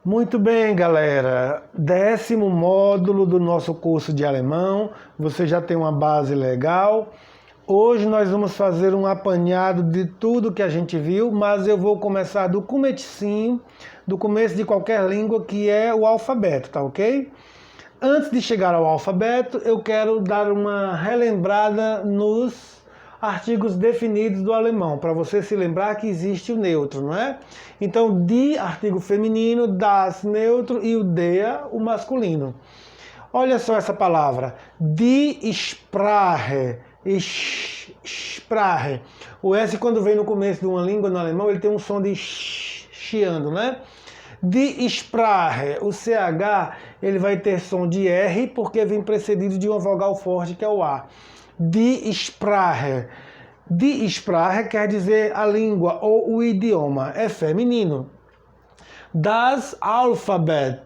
Muito bem, galera. 10º módulo do nosso curso de alemão. Você já tem uma base legal. Hoje nós vamos fazer um apanhado de tudo que a gente viu, mas eu vou começar do comecinho, do começo de qualquer língua, que é o alfabeto, tá ok? Antes de chegar ao alfabeto, eu quero dar uma relembrada nos artigos definidos do alemão, para você se lembrar que existe o neutro, não é? Então, die, artigo feminino, das, neutro, e o der, o masculino. Olha só essa palavra, die Sprache, Sprache. O S, quando vem no começo de uma língua no alemão, ele tem um som de chiando, né? Die Sprache, o CH, ele vai ter som de R, porque vem precedido de uma vogal forte, que é o A. Die Sprache. Die Sprache quer dizer a língua ou o idioma, é feminino. Das Alphabet.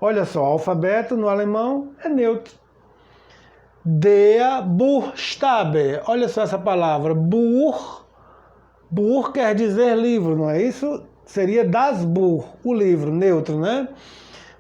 Olha só, alfabeto no alemão é neutro. Der Buchstabe. Olha só essa palavra, Buch. Buch quer dizer livro, não é isso? Seria das Buch, o livro, neutro, né?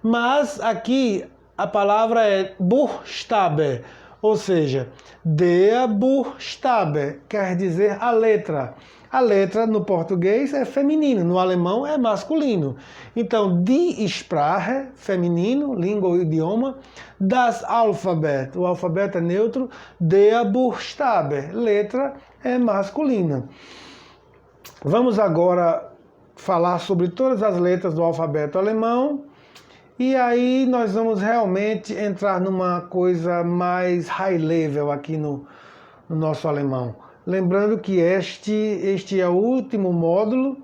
Mas aqui a palavra é Buchstabe, ou seja, der Buchstabe quer dizer a letra. A letra no português é feminino, no alemão é masculino. Então, die Sprache, feminino, língua ou idioma, das Alphabet, o alfabeto é neutro, der Buchstabe, letra é masculina. Vamos agora falar sobre todas as letras do alfabeto alemão. E aí nós vamos realmente entrar numa coisa mais high level aqui no nosso alemão. Lembrando que este é o último módulo.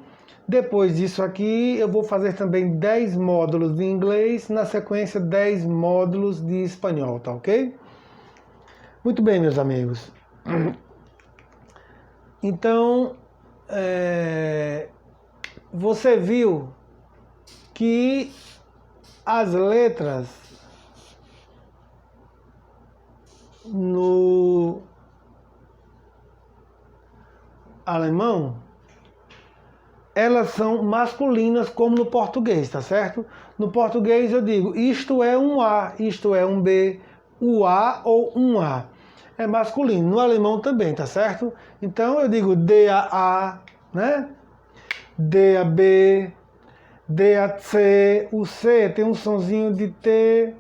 Depois disso aqui eu vou fazer também 10 módulos de inglês, na sequência 10 módulos de espanhol, tá ok? Muito bem, meus amigos. Então, você viu que as letras no alemão, elas são masculinas como no português, tá certo? No português eu digo, isto é um A, isto é um B, o A ou um A. É masculino. No alemão também, tá certo? Então eu digo DAA, né? DAB, DAC, o C tem um sonzinho de T,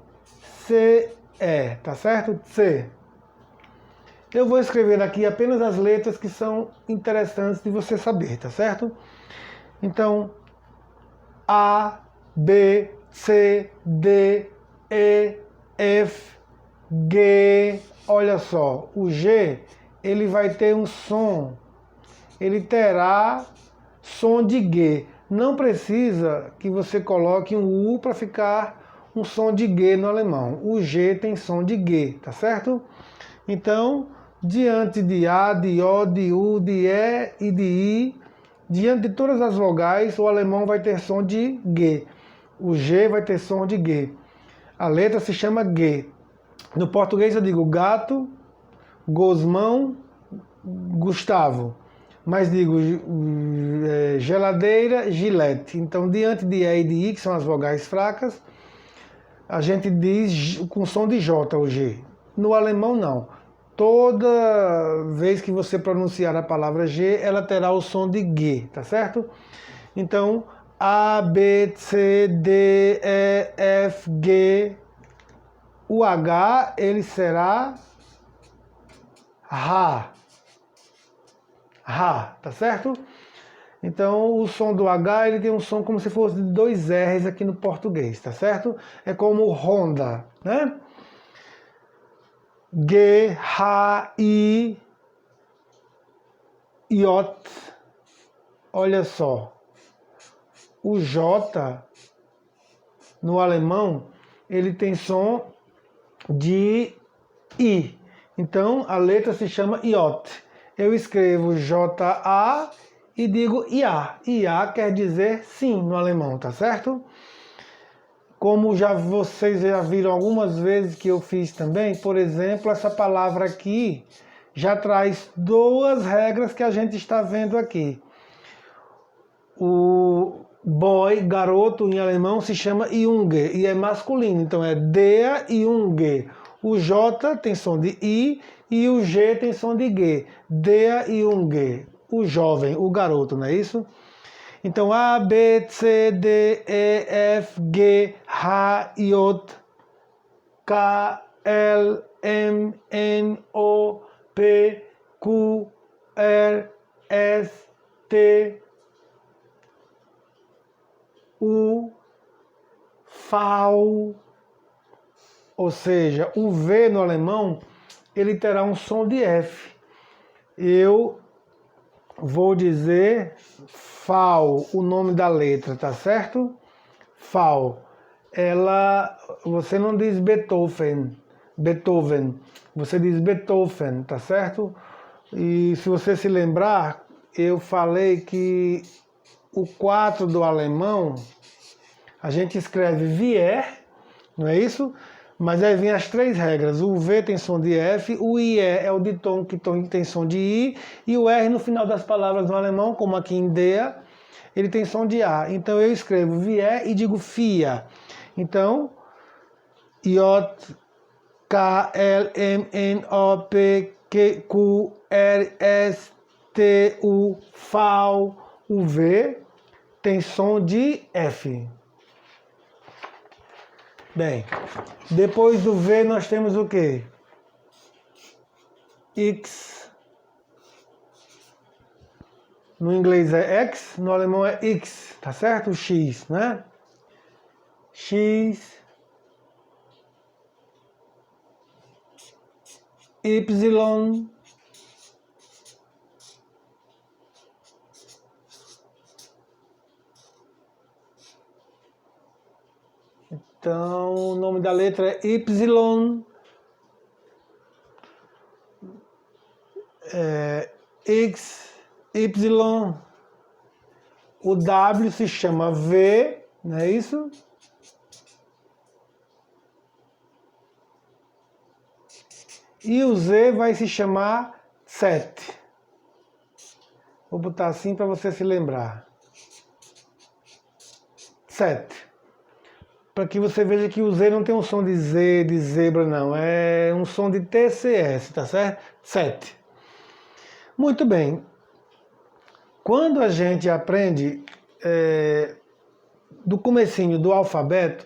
C, E, tá certo? C. Eu vou escrever aqui apenas as letras que são interessantes de você saber, tá certo? Então, A, B, C, D, E, F, G. Olha só, o G, ele vai ter um som, ele terá som de G. Não precisa que você coloque um U para ficar um som de G no alemão. O G tem som de G, tá certo? Então, diante de A, de O, de U, de E e de I, diante de todas as vogais, o alemão vai ter som de G. O G vai ter som de G. A letra se chama G. No português eu digo gato, gosmão, Gustavo. Mas digo geladeira, gilete. Então, diante de E e de I, que são as vogais fracas, a gente diz com som de J, o G. No alemão, não. Toda vez que você pronunciar a palavra G, ela terá o som de G, tá certo? Então, A, B, C, D, E, F, G. O H, ele será H. H, tá certo? Então, o som do H, ele tem um som como se fosse de 2 R's aqui no português, tá certo? É como Honda, né? G, H, I, J. Olha só. O J, no alemão, ele tem som de I. Então, a letra se chama J. Eu escrevo J-A e digo IA. IA quer dizer sim no alemão, tá certo? Como vocês já viram algumas vezes que eu fiz também, por exemplo, essa palavra aqui já traz 2 regras que a gente está vendo aqui. boy, garoto, em alemão se chama Junge e é masculino, então é der Junge. O J tem som de I e o G tem som de G. Der Junge, o jovem, o garoto, não é isso? Então A, B, C, D, E, F, G, H, J, K, L, M, N, O, P, Q, R, S, T, U, V, ou seja, o V no alemão, ele terá um som de F. Eu vou dizer FAU, o nome da letra, tá certo? FAU. Você não diz Beethoven, você diz Beethoven, tá certo? E se você se lembrar, eu falei que o 4 do alemão, a gente escreve vier, não é isso? Mas aí vem as 3 regras. O V tem som de F, o IE é o ditongo que tem som de I, e o R no final das palavras no alemão, como aqui em DEA, ele tem som de A. Então eu escrevo vier e digo FIA. Então, J, K, L, M, N, O, P, Q, R, S, T, U, V, o V tem som de F. Bem, depois do V nós temos o quê? X. No inglês é X, no alemão é X, tá certo? O X, né? X. Y. Então, o nome da letra é Y, X, Y, o W se chama V, não é isso? E o Z vai se chamar 7. Vou botar assim para você se lembrar. 7. Para que você veja que o Z não tem um som de Z, de zebra, não. É um som de TCS, tá certo? 7. Muito bem. Quando a gente aprende do comecinho do alfabeto,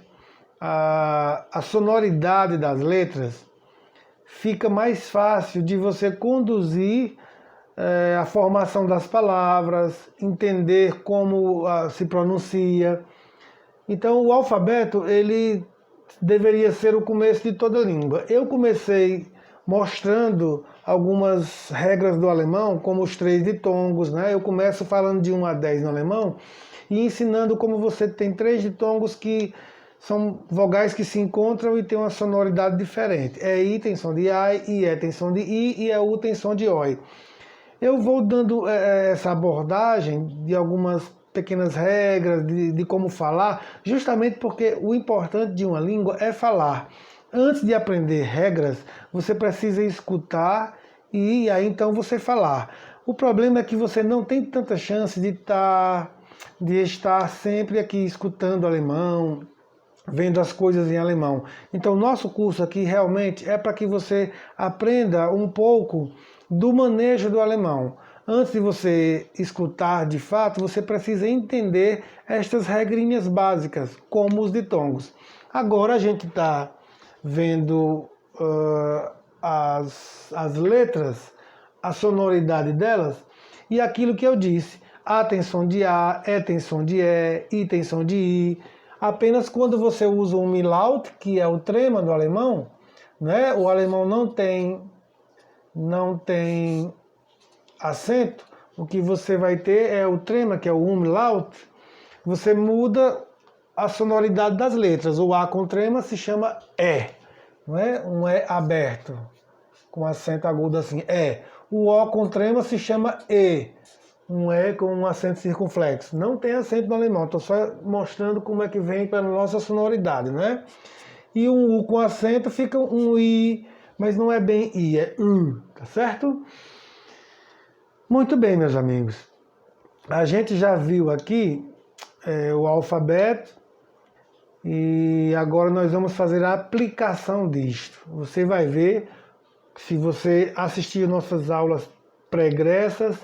a sonoridade das letras, fica mais fácil de você conduzir a formação das palavras, entender como se pronuncia. Então, o alfabeto, ele deveria ser o começo de toda língua. Eu comecei mostrando algumas regras do alemão, como os 3 ditongos, né? Eu começo falando de 1 a 10 no alemão e ensinando como você tem 3 ditongos que são vogais que se encontram e tem uma sonoridade diferente. I tem som de AI, IE tem som de I e U tem som de OI. Eu vou dando essa abordagem de algumas pequenas regras de como falar, justamente porque o importante de uma língua é falar. Antes de aprender regras, você precisa escutar e aí então você falar. O problema é que você não tem tanta chance de estar sempre aqui escutando alemão, vendo as coisas em alemão. Então, nosso curso aqui realmente é para que você aprenda um pouco do manejo do alemão. Antes de você escutar de fato, você precisa entender estas regrinhas básicas, como os ditongos. Agora a gente está vendo as letras, a sonoridade delas, e aquilo que eu disse. A tem som de A, E tem som de E, I tem som de I. Apenas quando você usa o umlaut, que é o trema do alemão, né? O alemão não tem acento, o que você vai ter é o trema, que é o umlaut. Você muda a sonoridade das letras. O A com trema se chama E, não é? Um E aberto, com acento agudo assim, E. O O com trema se chama E, um E com um acento circunflexo. Não tem acento no alemão, estou só mostrando como é que vem para a nossa sonoridade, né? E um U com acento fica um I, mas não é bem I, é U, tá certo? Muito bem, meus amigos. A gente já viu aqui o alfabeto e agora nós vamos fazer a aplicação disto. Você vai ver, se você assistiu nossas aulas pregressas,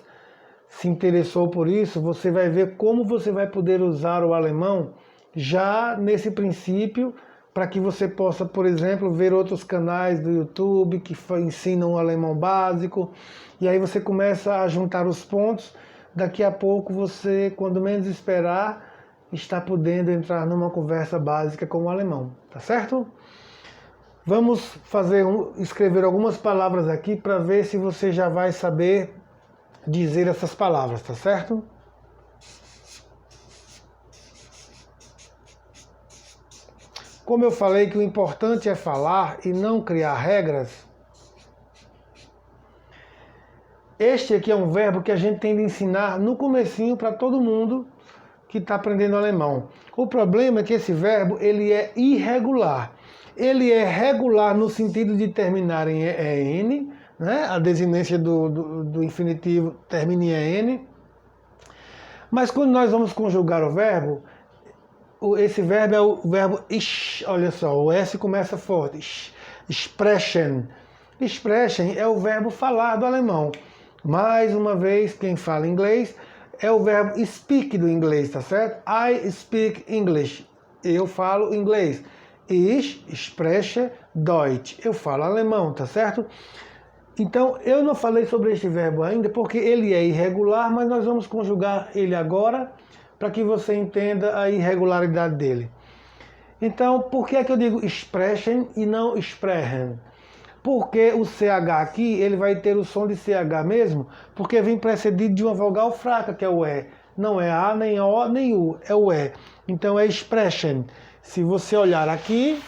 se interessou por isso, você vai ver como você vai poder usar o alemão já nesse princípio, para que você possa, por exemplo, ver outros canais do YouTube que ensinam o alemão básico, e aí você começa a juntar os pontos. Daqui a pouco você, quando menos esperar, está podendo entrar numa conversa básica com o alemão, tá certo? Vamos escrever algumas palavras aqui para ver se você já vai saber dizer essas palavras, tá certo? Como eu falei que o importante é falar e não criar regras, este aqui é um verbo que a gente tem de ensinar no comecinho para todo mundo que está aprendendo alemão. O problema é que esse verbo ele é irregular. Ele é regular no sentido de terminar em EN, né? A desinência do infinitivo termina em EN. Mas quando nós vamos conjugar o verbo, esse verbo é o verbo ich, olha só, o S começa forte, ich, sprechen. Sprechen é o verbo falar do alemão. Mais uma vez, quem fala inglês é o verbo speak do inglês, tá certo? I speak English, eu falo inglês. Ich spreche Deutsch, eu falo alemão, tá certo? Então, eu não falei sobre este verbo ainda porque ele é irregular, mas nós vamos conjugar ele agora, para que você entenda a irregularidade dele. Então, por que é que eu digo sprechen e não sprechen? Porque o CH aqui, ele vai ter o som de CH mesmo, porque vem precedido de uma vogal fraca, que é o E. Não é A, nem O, nem U, é o E. Então é sprechen. Se você olhar aqui,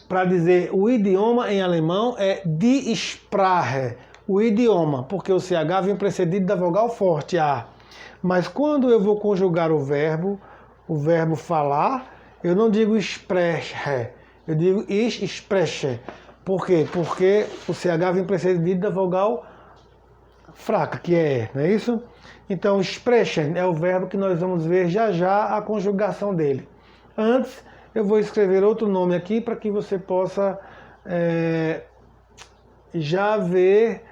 para dizer o idioma em alemão é die Sprache, o idioma, porque o CH vem precedido da vogal forte, A. Mas quando eu vou conjugar o verbo falar, eu não digo spreche, eu digo ich spreche. Por quê? Porque o CH vem precedido da vogal fraca, que é E, não é isso? Então, sprechen é o verbo que nós vamos ver já já a conjugação dele. Antes, eu vou escrever outro nome aqui para que você possa já ver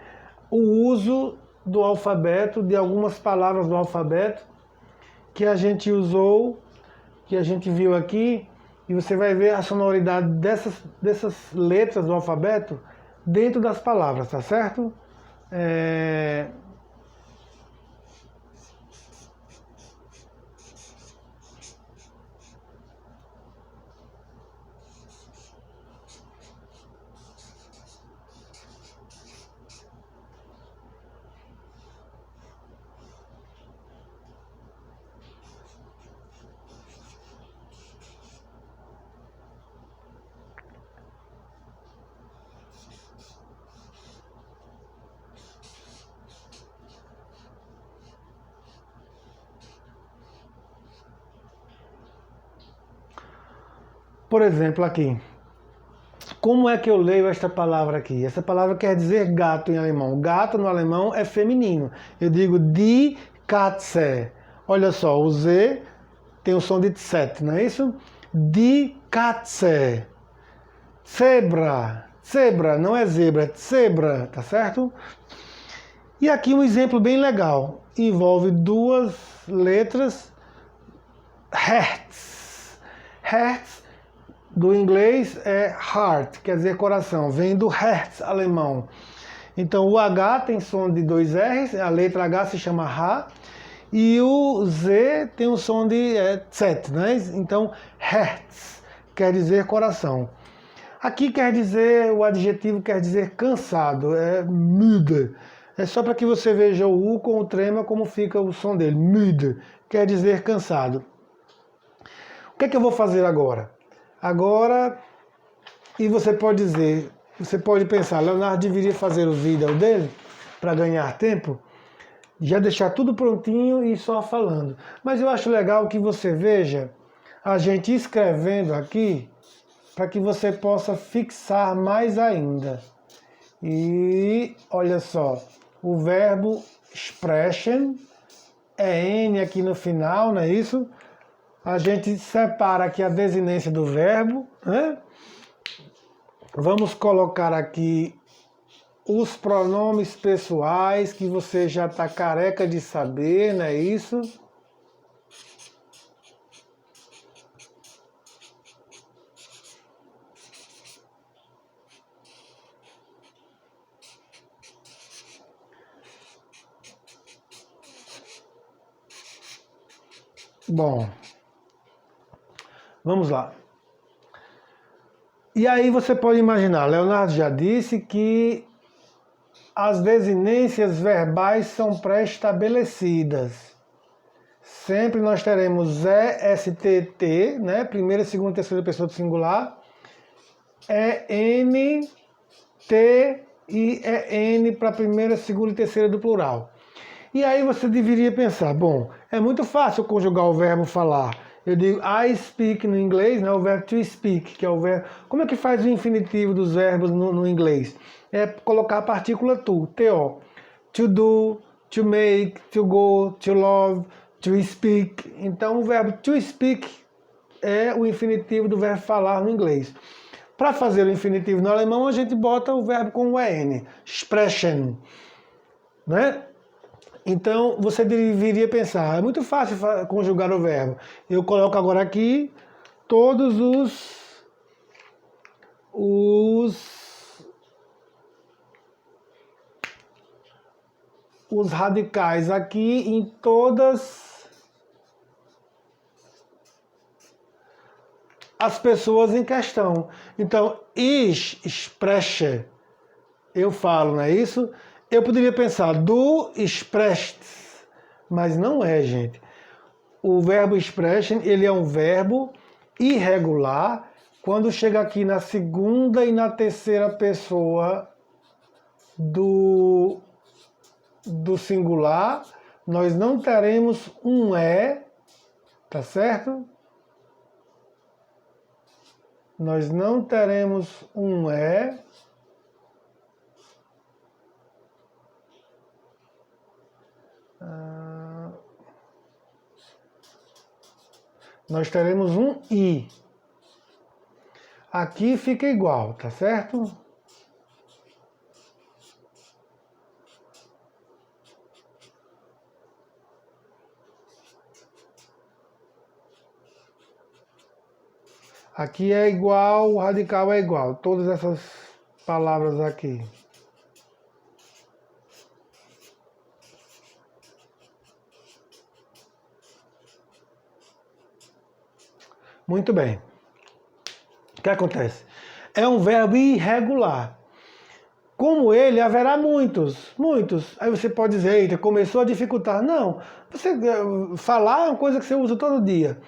o uso do alfabeto, de algumas palavras do alfabeto que a gente usou, que a gente viu aqui, e você vai ver a sonoridade dessas letras do alfabeto dentro das palavras, tá certo? Por exemplo, aqui. Como é que eu leio esta palavra aqui? Essa palavra quer dizer gato em alemão. Gato no alemão é feminino. Eu digo die Katze. Olha só, o Z tem o som de tset, não é isso? Die Katze. Zebra. Zebra, não é zebra, é zebra, tá certo? E aqui um exemplo bem legal. Envolve duas letras. Herz. Herz do inglês é heart, quer dizer coração, vem do Herz alemão. Então o H tem som de dois R's, a letra H se chama H, e o Z tem o som de Z, né? Então Herz quer dizer coração. Aqui quer dizer, o adjetivo quer dizer cansado, é müde. É só para que você veja o U com o trema como fica o som dele, müde, quer dizer cansado. O que é que eu vou fazer agora? Agora, e você pode dizer, você pode pensar, Leonardo deveria fazer o vídeo dele para ganhar tempo, já deixar tudo prontinho e só falando. Mas eu acho legal que você veja a gente escrevendo aqui para que você possa fixar mais ainda. E olha só, o verbo sprechen EN aqui no final, não é isso? A gente separa aqui a desinência do verbo, né? Vamos colocar aqui os pronomes pessoais, que você já está careca de saber, não é isso? Bom, vamos lá. E aí você pode imaginar, Leonardo já disse que as desinências verbais são pré-estabelecidas. Sempre nós teremos ESTT, né? Primeira, segunda, terceira pessoa do singular. EN, T e EN para primeira, segunda e terceira do plural. E aí você deveria pensar, bom, é muito fácil conjugar o verbo falar. Eu digo I speak no inglês, né? O verbo to speak, que é o verbo... Como é que faz o infinitivo dos verbos no inglês? É colocar a partícula to, T-O. To do, to make, to go, to love, to speak. Então o verbo to speak é o infinitivo do verbo falar no inglês. Para fazer o infinitivo no alemão, a gente bota o verbo com o EN, sprechen, né? Então, você deveria pensar, é muito fácil conjugar o verbo. Eu coloco agora aqui todos os radicais aqui em todas as pessoas em questão. Então, ich spreche, eu falo, não é isso? Eu poderia pensar, du sprichst, mas não é, gente. O verbo sprechen, ele é um verbo irregular. Quando chega aqui na segunda e na terceira pessoa do singular, nós não teremos um E, tá certo? Nós não teremos um E. Nós teremos um I. Aqui fica igual, tá certo? Aqui é igual, o radical é igual. Todas essas palavras aqui. Muito bem. O que acontece? É um verbo irregular. Como ele, haverá muitos. Aí você pode dizer, eita, começou a dificultar. Não, falar é uma coisa que você usa todo dia.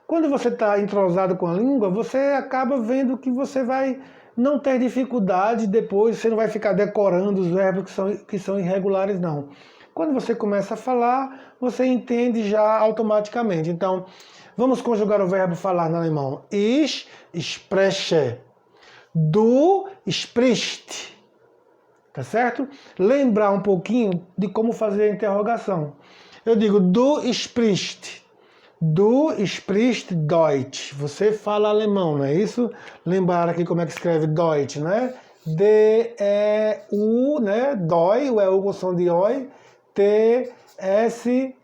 Quando você está entrosado com a língua, você acaba vendo que você vai não ter dificuldade depois, você não vai ficar decorando os verbos que são irregulares, não. Quando você começa a falar, você entende já automaticamente. Então, vamos conjugar o verbo falar no alemão. Ich spreche. Du sprichst. Tá certo? Lembrar um pouquinho de como fazer a interrogação. Eu digo, du sprichst. Du sprichst Deutsch. Você fala alemão, não é isso? Lembrar aqui como é que escreve Deutsch, né? D-E-U, né? Doi, o EU com som de oi. T-S-C-H.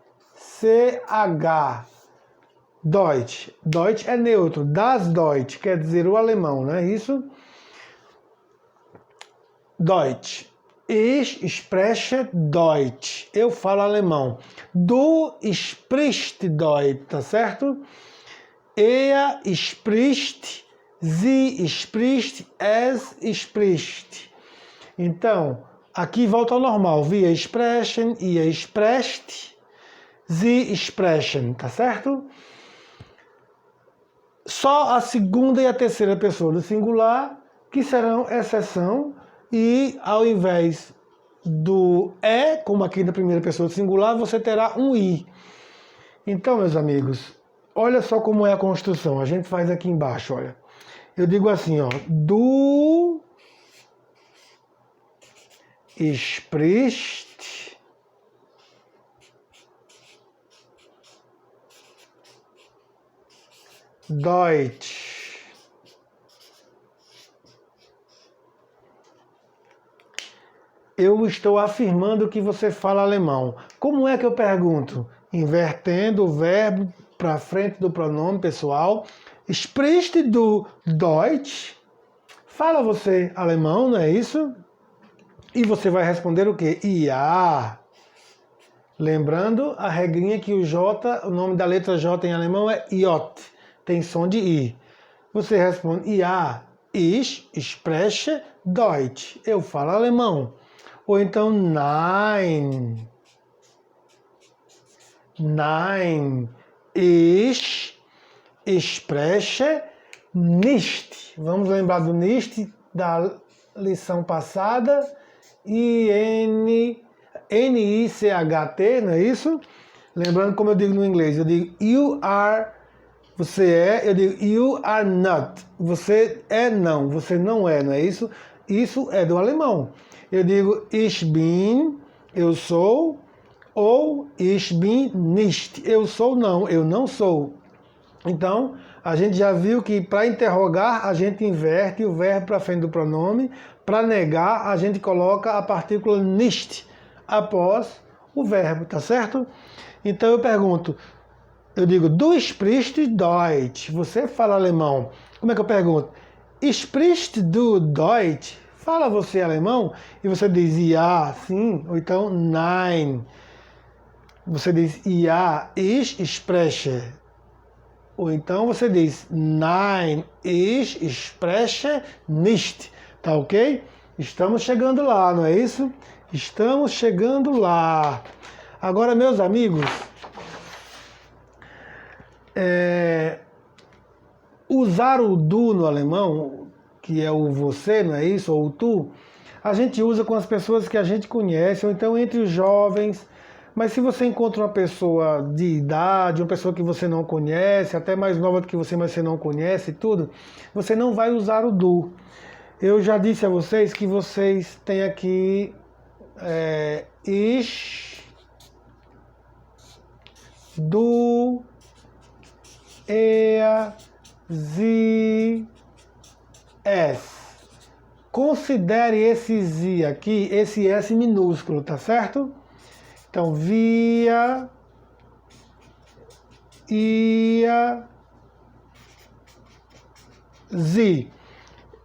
Deutsch. Deutsch é neutro. Das Deutsch, quer dizer o alemão, não é isso? Deutsch. Ich spreche Deutsch. Eu falo alemão. Du sprichst Deutsch, tá certo? Er spricht, sie spricht, es spricht. Então, aqui volta ao normal. Wir sprechen, ihr sprecht, sie sprechen, tá certo? Só a segunda e a terceira pessoa do singular que serão exceção. E ao invés do E, como aqui na primeira pessoa do singular, você terá um I. Então, meus amigos, olha só como é a construção. A gente faz aqui embaixo, olha. Eu digo assim, ó. Du sprichst Deutsch. Eu estou afirmando que você fala alemão. Como é que eu pergunto? Invertendo o verbo para frente do pronome pessoal. Sprichst du Deutsch? Fala você alemão, não é isso? E você vai responder o quê? Ja. Lembrando a regrinha que o nome da letra J em alemão é J. Tem som de I. Você responde Ja, ich spreche Deutsch. Eu falo alemão. Ou então Nein. Nein, ich spreche nicht. Vamos lembrar do nicht da lição passada. N-I-C-H-T, não é isso? Lembrando como eu digo no inglês. Eu digo you are, você é. Eu digo you are not. Você é não. Você não é, não é isso? Isso é do alemão. Eu digo ich bin, eu sou. Ou ich bin nicht, eu sou não, eu não sou. Então, a gente já viu que para interrogar, a gente inverte o verbo para frente do pronome. Para negar, a gente coloca a partícula nicht após o verbo, tá certo? Então eu pergunto, eu digo, du sprichst Deutsch, você fala alemão. Como é que eu pergunto? Sprichst du Deutsch? Fala você alemão? E você diz ja, sim, ou então nein. Você diz ja, ich spreche. Ou então você diz nein, ich spreche nicht. Tá ok? Estamos chegando lá, não é isso? Estamos chegando lá. Agora, meus amigos, usar o du no alemão, que é o você, não é isso? Ou o tu, a gente usa com as pessoas que a gente conhece, ou então entre os jovens. Mas se você encontra uma pessoa de idade, uma pessoa que você não conhece, até mais nova do que você, mas você não conhece tudo, você não vai usar o du. Eu já disse a vocês que vocês têm aqui ich, du, er, sie, es. Considere esse sie aqui, esse S minúsculo, tá certo? Então, via, ia, sie.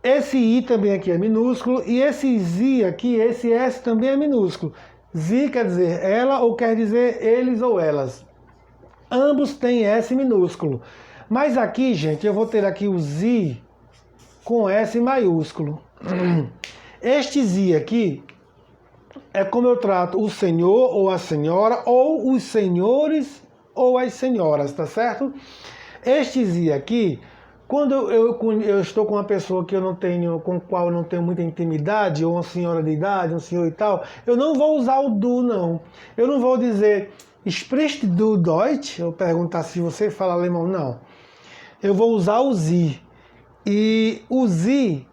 Esse I também aqui é minúsculo e esse Z aqui, esse S também é minúsculo. Z quer dizer ela ou quer dizer eles ou elas. Ambos têm S minúsculo. Mas aqui, gente, eu vou ter aqui o Z com S maiúsculo. Este Z aqui é como eu trato o senhor ou a senhora, ou os senhores ou as senhoras, tá certo? Este Z aqui, quando eu estou com uma pessoa que eu não tenho, com a qual eu não tenho muita intimidade, ou uma senhora de idade, um senhor e tal, eu não vou usar o du, não. Eu não vou dizer sprichst du Deutsch, eu perguntar se você fala alemão, não. Eu vou usar o sie. E o sie,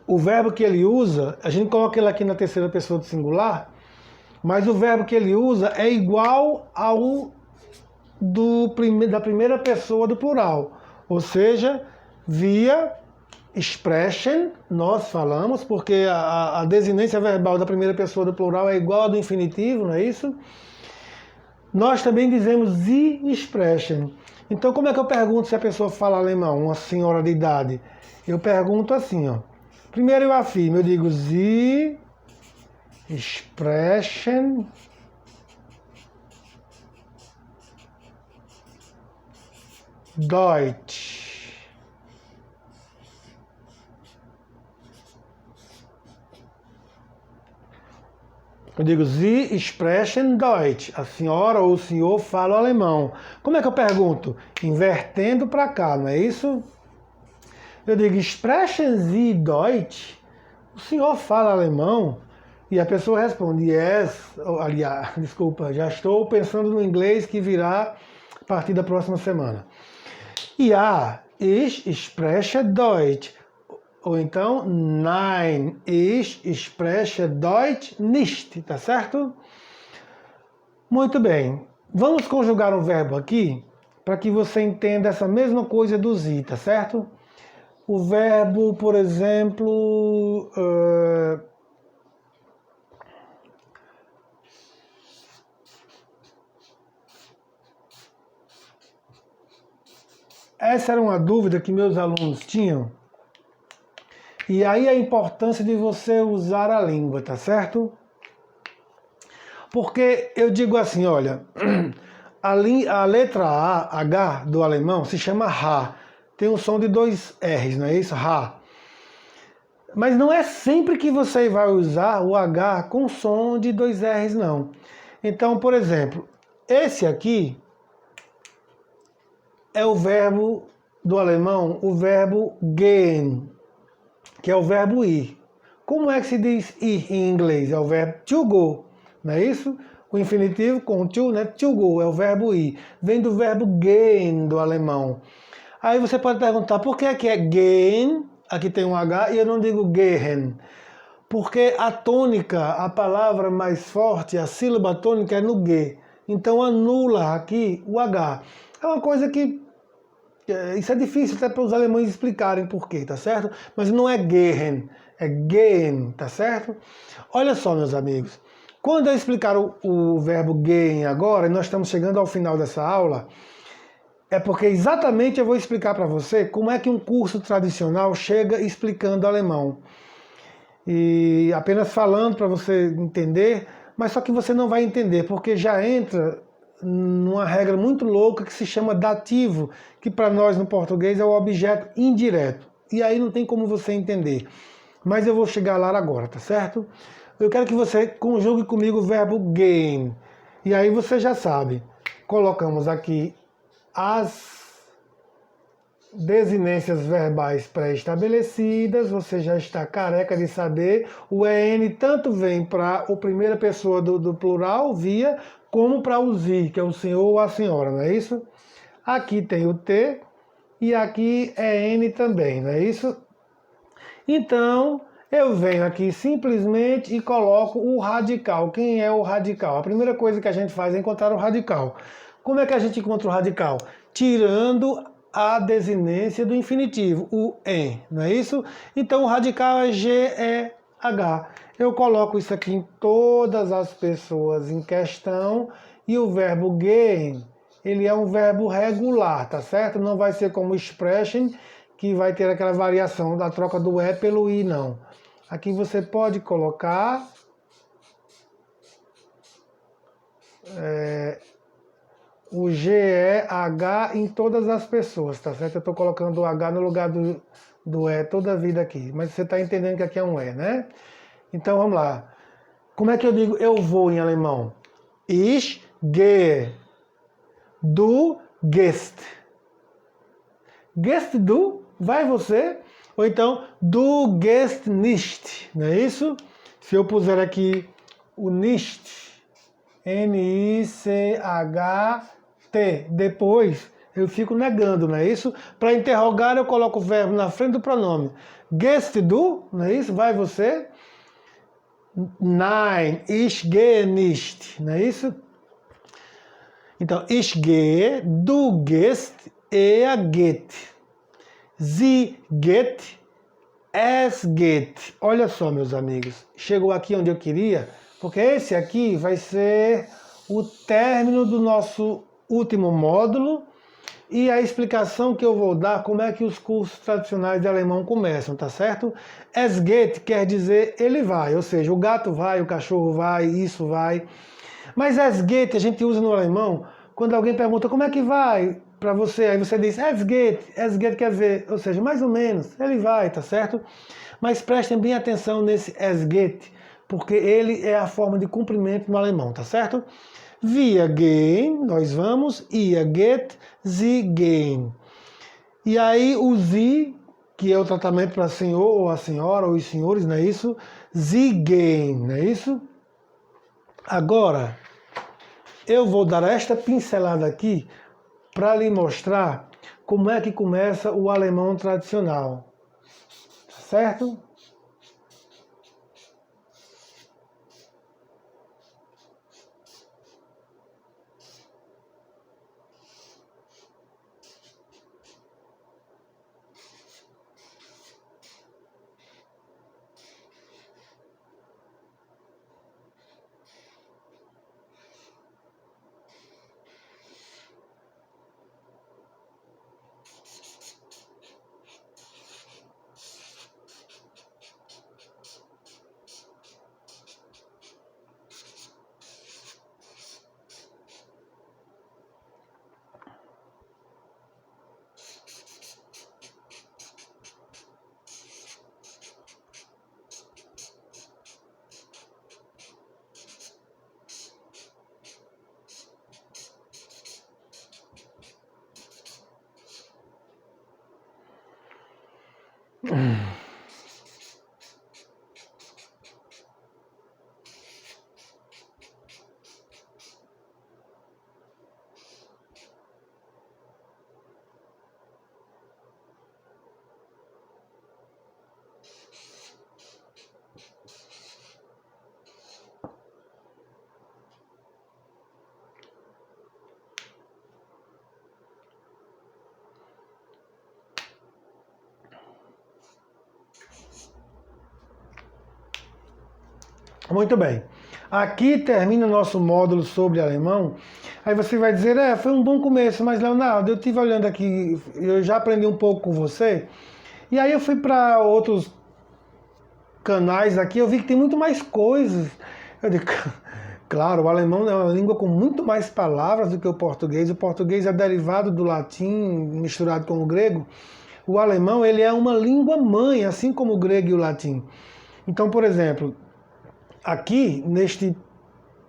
o verbo que ele usa, a gente coloca ele aqui na terceira pessoa do singular, mas o verbo que ele usa é igual ao da primeira pessoa do plural, ou seja, via sprechen, nós falamos, porque a desinência verbal da primeira pessoa do plural é igual ao do infinitivo, não é isso? Nós também dizemos sie sprechen. Então, como é que eu pergunto se a pessoa fala alemão, uma senhora de idade? Eu pergunto assim, ó. Primeiro eu afirmo, eu digo sie sprechen Deutsch. Eu digo, Sie sprechen Deutsch. A senhora ou o senhor fala alemão. Como é que eu pergunto? Invertendo para cá, não é isso? Eu digo, sprechen Sie Deutsch? O senhor fala alemão? E a pessoa responde, yes. Aliás, desculpa, já estou pensando no inglês que virá a partir da próxima semana. Ja, ich spreche Deutsch. Ou então, nein, ich spreche Deutsch nicht. Tá certo? Muito bem. Vamos conjugar um verbo aqui. para que você entenda essa mesma coisa do Sie, tá certo? O verbo, por exemplo, essa era uma dúvida que meus alunos tinham. E aí a importância de você usar a língua, tá certo? Porque eu digo assim, olha, a letra H do alemão se chama H. Tem um som de 2 R's, não é isso? H. Mas não é sempre que você vai usar o H com som de 2 R's, não. Então, por exemplo, esse aqui é o verbo do alemão, o verbo gehen, que é o verbo ir. Como é que se diz ir em inglês? É o verbo to go, não é isso? O infinitivo com to, né? To go é o verbo ir. Vem do verbo gehen do alemão. Aí você pode perguntar, por que é gehen? Aqui tem um H e eu não digo gehen. Porque a tônica, a palavra mais forte, a sílaba tônica é no G. Então anula aqui o H. É uma coisa que isso é difícil até para os alemães explicarem por quê, tá certo? Mas não é gehen, é gehen, tá certo? Olha só, meus amigos, quando eu explicar o verbo gehen agora, e nós estamos chegando ao final dessa aula, é porque exatamente eu vou explicar para você como é que um curso tradicional chega explicando alemão. E apenas falando para você entender, mas só que você não vai entender, porque já entra numa regra muito louca que se chama dativo, que para nós no português é o objeto indireto. E aí não tem como você entender. Mas eu vou chegar lá agora, tá certo? Eu quero que você conjugue comigo o verbo gehen. E aí você já sabe. Colocamos aqui as desinências verbais pré-estabelecidas, você já está careca de saber. O EN tanto vem para a primeira pessoa do plural, via, como para o Sie, que é o senhor ou a senhora, não é isso? Aqui tem o T e aqui é N também, não é isso? Então, eu venho aqui simplesmente e coloco o radical. Quem é o radical? A primeira coisa que a gente faz é encontrar o radical. Como é que a gente encontra o radical? Tirando a desinência do infinitivo, o em, não é isso? Então o radical é GEH. Eu coloco isso aqui em todas as pessoas em questão e o verbo gehen, ele é um verbo regular, tá certo? Não vai ser como expression, que vai ter aquela variação da troca do E pelo I, não. Aqui você pode colocar o GEH em todas as pessoas, tá certo? Eu estou colocando o H no lugar do E toda a vida aqui, mas você está entendendo que aqui é um E, né? Então vamos lá. Como é que eu digo eu vou em alemão? Ich gehe. Du gehst. Gehst du? Vai você? Ou então, du gehst nicht. Não é isso? Se eu puser aqui o nicht, N-I-C-H-T, depois eu fico negando, não é isso? Para interrogar eu coloco o verbo na frente do pronome. Gehst du? Não é isso? Vai você? Nein, ich gehe nicht. Não é isso? Então, ich gehe, du gehst, er geht. Sie geht, es geht. Olha só, meus amigos, chegou aqui onde eu queria, porque esse aqui vai ser o término do nosso último módulo e a explicação que eu vou dar como é que os cursos tradicionais de alemão começam, tá certo? Es geht quer dizer ele vai, ou seja, o gato vai, o cachorro vai, isso vai. Mas es geht a gente usa no alemão quando alguém pergunta como é que vai para você, aí você diz es geht quer dizer, ou seja, mais ou menos, ele vai, tá certo? Mas prestem bem atenção nesse es geht, porque ele é a forma de cumprimento no alemão, tá certo? Wir gehen, nós vamos, ihr geht, sie gehen. E aí o sie, que é o tratamento para senhor ou a senhora ou os senhores, não é isso? Sie gehen, não é isso? Agora, eu vou dar esta pincelada aqui para lhe mostrar como é que começa o alemão tradicional. Certo? Muito bem. Aqui termina o nosso módulo sobre alemão. Aí você vai dizer, foi um bom começo, mas Leonardo, eu estive olhando aqui, eu já aprendi um pouco com você, e aí eu fui para outros canais aqui, eu vi que tem muito mais coisas. Eu digo, claro, o alemão é uma língua com muito mais palavras do que o português. O português é derivado do latim, misturado com o grego. O alemão, ele é uma língua mãe, assim como o grego e o latim. Então, por exemplo, aqui, neste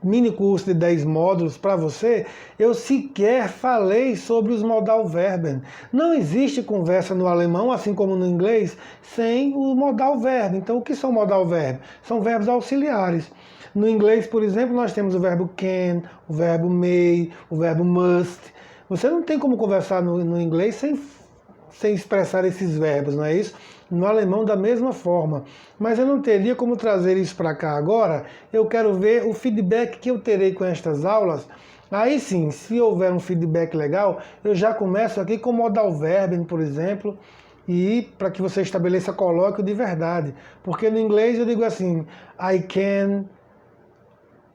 mini curso de 10 módulos para você, eu sequer falei sobre os modal verben. Não existe conversa no alemão, assim como no inglês, sem o modal verbo. Então, o que são modal verbo? São verbos auxiliares. No inglês, por exemplo, nós temos o verbo can, o verbo may, o verbo must. Você não tem como conversar no inglês sem expressar esses verbos, não é isso? No alemão da mesma forma. Mas eu não teria como trazer isso para cá agora. Eu quero ver o feedback que eu terei com estas aulas. Aí sim, se houver um feedback legal, eu já começo aqui com modal verben, por exemplo, e para que você estabeleça colóquio de verdade. Porque no inglês eu digo assim, I can,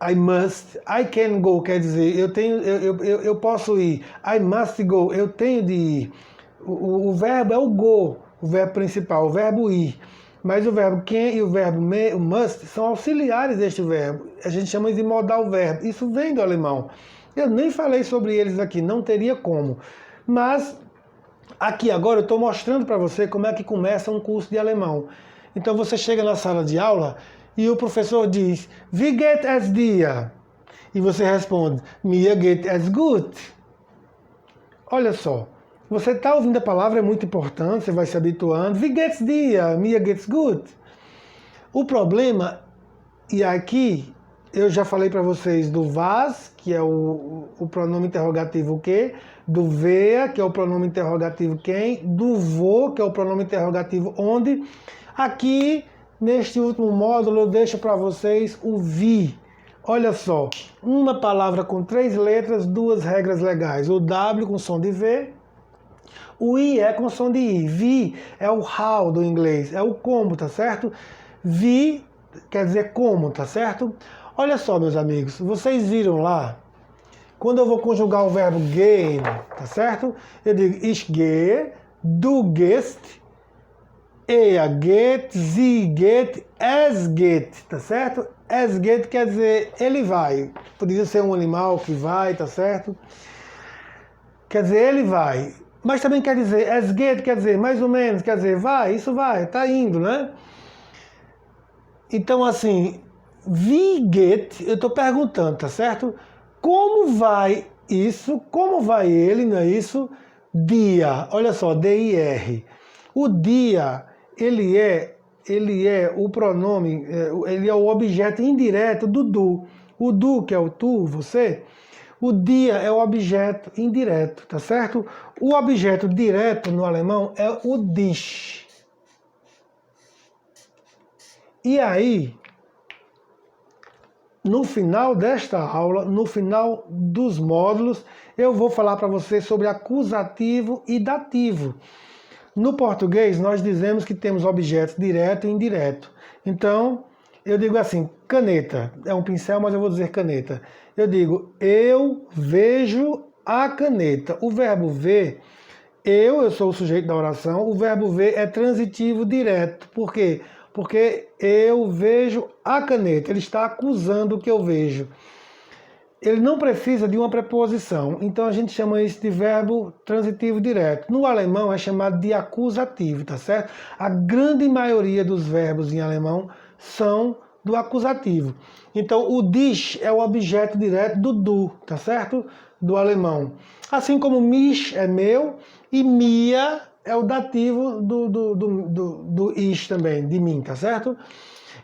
I must, I can go, quer dizer, eu posso ir. I must go, eu tenho de ir. O verbo é o go, o verbo principal, o verbo ir. Mas o verbo can e o verbo may, o must, são auxiliares deste verbo. A gente chama de modal verbo. Isso vem do alemão. Eu nem falei sobre eles aqui, não teria como. Mas aqui agora eu estou mostrando para você como é que começa um curso de alemão. Então você chega na sala de aula e o professor diz, Wie geht es dir? E você responde, Mir geht es gut. Olha só. Você está ouvindo a palavra, é muito importante, você vai se habituando. Wie geht's dir? Mir geht's gut. O problema, e aqui eu já falei para vocês do was, que é o pronome interrogativo que, do wer, que é o pronome interrogativo quem, do wo, que é o pronome interrogativo onde. Aqui, neste último módulo, eu deixo para vocês o wie. Olha só, uma palavra com 3 letras, 2 regras legais. O W com som de V, o I é com som de I. Vi é o how do inglês, é o como, tá certo? Vi quer dizer como, tá certo? Olha só, meus amigos, vocês viram lá, quando eu vou conjugar o verbo gehen, tá certo? Eu digo ich gehe, du gehst, er geht, sie geht, es geht, tá certo? Es geht quer dizer ele vai. Podia ser um animal que vai, tá certo? Quer dizer, ele vai. Mas também quer dizer, es geht, quer dizer, mais ou menos, quer dizer, vai, isso vai, tá indo, né? Então, assim, wie geht, eu estou perguntando, tá certo? Como vai isso, como vai ele, não é isso? Dia, olha só, D-I-R. O dia, ele é o pronome, ele é o objeto indireto do du. O du, que é o tu, você... O dia é o objeto indireto, tá certo? O objeto direto no alemão é o dich. E aí, no final desta aula, no final dos módulos, eu vou falar para você sobre acusativo e dativo. No português, nós dizemos que temos objetos direto e indireto. Então, eu digo assim, caneta. É um pincel, mas eu vou dizer caneta. Eu digo, eu vejo a caneta. O verbo ver, eu sou o sujeito da oração. O verbo ver é transitivo direto. Por quê? Porque eu vejo a caneta. Ele está acusando o que eu vejo. Ele não precisa de uma preposição. Então a gente chama isso de verbo transitivo direto. No alemão é chamado de acusativo, tá certo? A grande maioria dos verbos em alemão são do acusativo. Então, o dich é o objeto direto do du, tá certo? Do alemão. Assim como mich é meu e mir é o dativo do ich também, de mim, tá certo?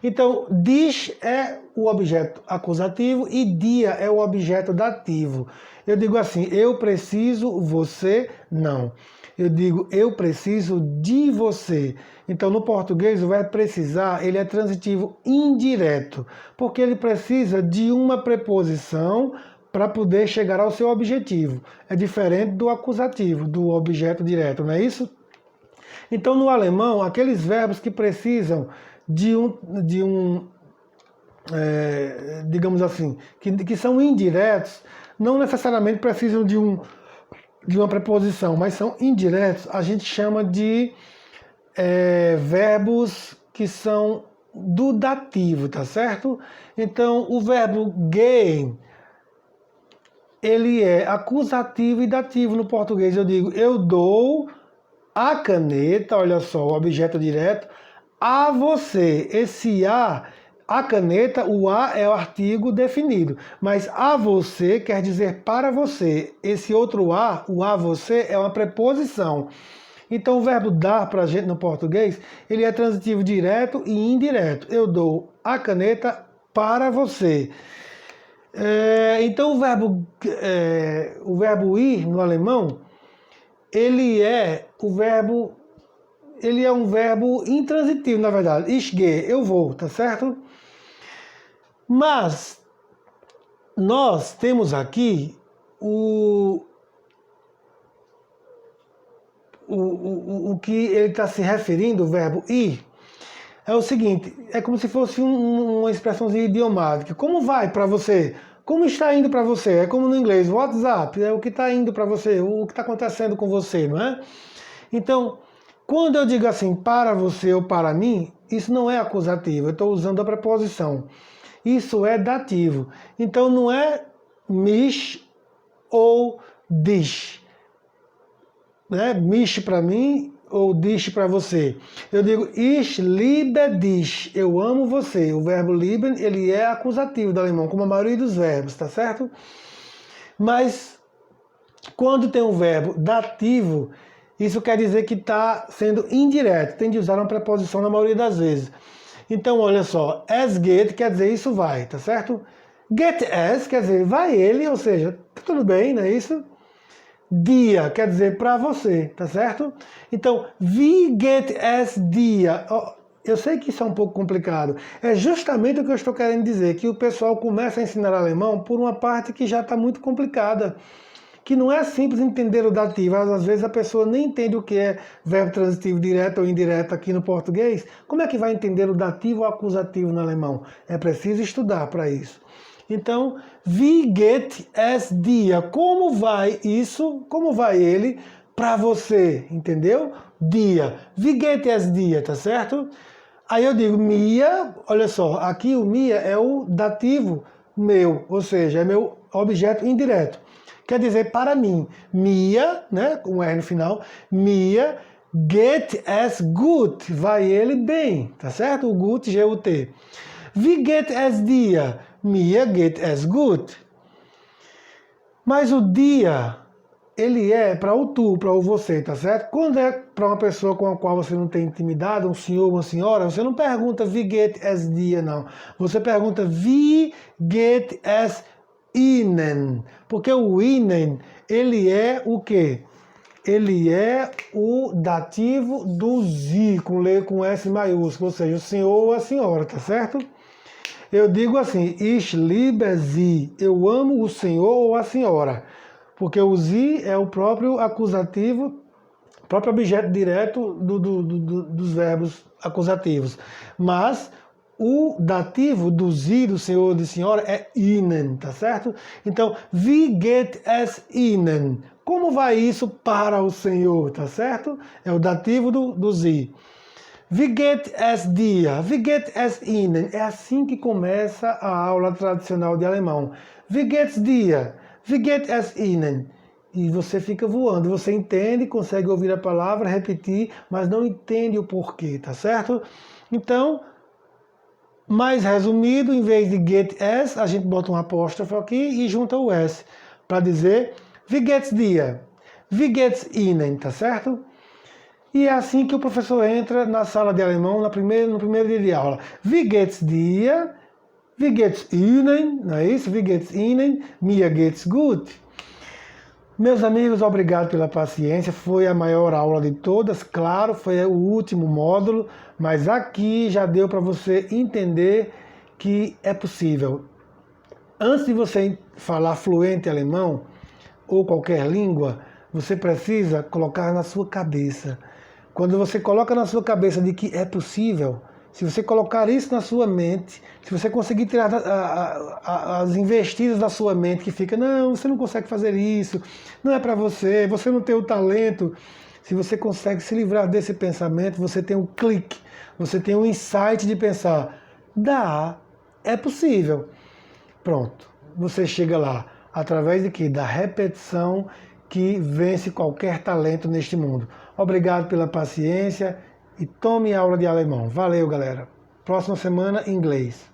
Então, dich é o objeto acusativo e dia é o objeto dativo. Eu digo assim, eu preciso, você não. Eu digo, eu preciso de você. Então, no português, o verbo precisar, ele é transitivo indireto, porque ele precisa de uma preposição para poder chegar ao seu objetivo. É diferente do acusativo, do objeto direto, não é isso? Então, no alemão, aqueles verbos que precisam digamos assim, que são indiretos, não necessariamente precisam de uma preposição, mas são indiretos, a gente chama de verbos que são do dativo, tá certo? Então, o verbo gehen, ele é acusativo e dativo no português. Eu digo, eu dou a caneta, olha só, o objeto direto, a você. Esse a caneta, o a é o artigo definido, mas a você quer dizer para você. Esse outro a, o a você, é uma preposição. Então o verbo dar para a gente no português, ele é transitivo direto e indireto. Eu dou a caneta para você. Então o verbo ir no alemão, ele é um verbo intransitivo, na verdade. Ich gehe, eu vou, tá certo? Mas nós temos aqui o que ele está se referindo, o verbo ir, é o seguinte, é como se fosse uma expressãozinha idiomática. Como vai para você? Como está indo para você? É como no inglês, WhatsApp, é o que está indo para você, o que está acontecendo com você, não é? Então, quando eu digo assim, para você ou para mim, isso não é acusativo, eu estou usando a preposição. Isso é dativo. Então, não é mich ou dich. Né? Mich para mim ou dich para você. Eu digo ich liebe dich, eu amo você. O verbo lieben, ele é acusativo do alemão, como a maioria dos verbos, tá certo? Mas quando tem um verbo dativo, isso quer dizer que está sendo indireto, tem de usar uma preposição na maioria das vezes. Então, olha só, es geht quer dizer isso vai, tá certo? Geht es quer dizer vai ele, ou seja, tudo bem, não é isso? Dia quer dizer para você, tá certo? Então, wie geht es dir? Eu sei que isso é um pouco complicado. É justamente o que eu estou querendo dizer, que o pessoal começa a ensinar alemão por uma parte que já está muito complicada, que não é simples entender o dativo. Às vezes a pessoa nem entende o que é verbo transitivo direto ou indireto aqui no português. Como é que vai entender o dativo ou acusativo no alemão? É preciso estudar para isso. Então, wie geht es dir? Como vai isso? Como vai ele para você? Entendeu? Dia. Wie geht es dir? Tá certo? Aí eu digo mir, olha só, aqui o mir é o dativo meu, ou seja, é meu objeto indireto. Quer dizer para mim. Mir, né, com R no final, mir geht es gut. Vai ele bem, tá certo? O gut, G-U-T. Wie geht es dir? Mir geht es gut. Mas o dia, ele é para o tu, para o você, tá certo? Quando é para uma pessoa com a qual você não tem intimidade, um senhor, uma senhora, você não pergunta wie geht es dir, não. Você pergunta wie geht es Ihnen. Porque o Ihnen, ele é o quê? Ele é o dativo do Sie, com S maiúsculo, ou seja, o senhor ou a senhora, tá certo? Eu digo assim, ich liebe Sie, eu amo o senhor ou a senhora, porque o Sie é o próprio acusativo, próprio objeto direto dos verbos acusativos, mas o dativo do Sie, do senhor ou de senhora, é Ihnen, tá certo? Então, wie geht es Ihnen? Como vai isso para o senhor, tá certo? É o dativo do Sie. Wie geht es dir? Wie geht es Ihnen? É assim que começa a aula tradicional de alemão. Wie geht's dir? Wie geht es Ihnen? E você fica voando, você entende, consegue ouvir a palavra, repetir, mas não entende o porquê, tá certo? Então, mais resumido, em vez de get es, a gente bota um apóstrofo aqui e junta o s, para dizer Wie geht's dir? Wie geht's Ihnen? Tá certo? E é assim que o professor entra na sala de alemão no primeiro dia de aula. Wie geht's dir? Wie geht's Ihnen? Não é isso? Wie geht's Ihnen? Mir geht's gut. Meus amigos, obrigado pela paciência. Foi a maior aula de todas, claro, foi o último módulo, mas aqui já deu para você entender que é possível. Antes de você falar fluente alemão ou qualquer língua, você precisa colocar na sua cabeça. Quando você coloca na sua cabeça de que é possível, se você colocar isso na sua mente, se você conseguir tirar as investidas da sua mente que fica, não, você não consegue fazer isso, não é para você, você não tem o talento. Se você consegue se livrar desse pensamento, você tem um clique, você tem um insight de pensar, dá, é possível. Pronto, você chega lá, através de quê? Da repetição que vence qualquer talento neste mundo. Obrigado pela paciência e tome aula de alemão. Valeu, galera. Próxima semana, inglês.